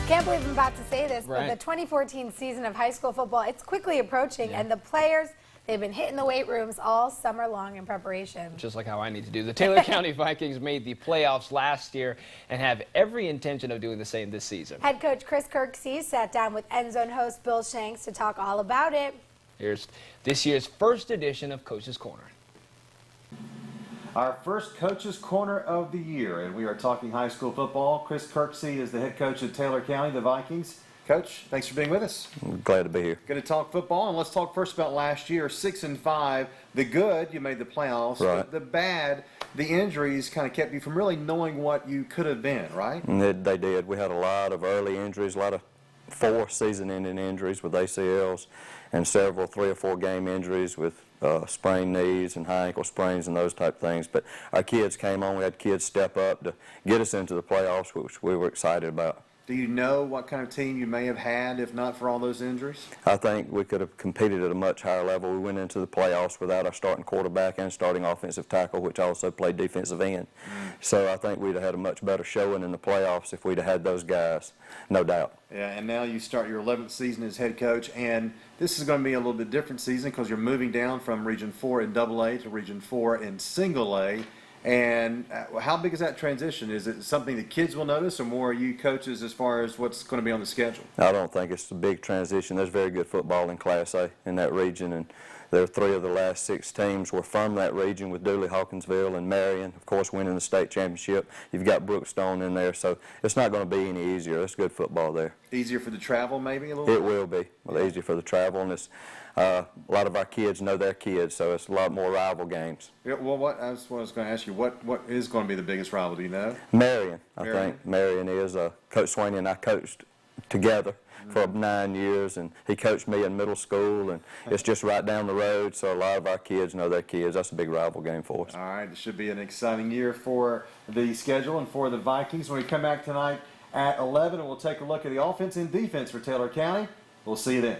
Can't believe I'm about to say this, Right. but the 2014 season of high school football, it's quickly approaching, and the players, they've been hitting the weight rooms all summer long in preparation. Just like how I need to do. The Taylor County Vikings made the playoffs last year and have every intention of doing the same this season. Head coach Chris Kirksey sat down with End Zone host Bill Shanks to talk all about it. Here's this year's first edition of Coach's Corner. Our first Coach's Corner of the year, and we are talking high school football. Chris Kirksey is the head coach of Taylor County, the Vikings. Coach, thanks for being with us. Glad to be here. Going to talk football, and let's talk first about last year, 6-5. The good, you made the playoffs. Right. The bad, the injuries kind of kept you from really knowing what you could have been, right? And they did. We had a lot of early injuries, a lot of 4 season-ending injuries with ACLs, and several 3 or 4 game injuries with sprained knees and high ankle sprains and those type things. But our kids came on. We had kids step up to get us into the playoffs, which we were excited about. Do you know what kind of team you may have had if not for all those injuries? I think we could have competed at a much higher level. We went into the playoffs without our starting quarterback and starting offensive tackle, which also played defensive end. So I think we'd have had a much better showing in the playoffs if we'd have had those guys, no doubt. Yeah, and now you start your 11th season as head coach, and this is going to be a little bit different season because you're moving down from Region 4 in AA to Region 4 in Single A. And how big is that transition? Is it something that kids will notice, or more are you coaches as far as what's going to be on the schedule? I don't think it's a big transition. There's very good football in Class A in that region, and there are 3 of the last 6 teams were from that region, with Dooley, Hawkinsville, and Marion, of course, winning the state championship. You've got Brookstone in there, so it's not going to be any easier. It's good football there. Easier for the travel, maybe a little It bit? will be. Well, easier for the travel, and it's a lot of our kids know their kids, so it's a lot more rival games. Yeah, well, that's what I was going to ask you. What is going to be the biggest rival? Do you know? Marion, I Marion? think. Marion is. Coach Swaney and I coached together for 9 years, and he coached me in middle school, and it's just right down the road, so a lot of our kids know their kids. That's a big rival game for us. All right, it should be an exciting year for the schedule and for the Vikings. When we come back tonight at 11, and we'll take a look at the offense and defense for Taylor County. We'll see you then.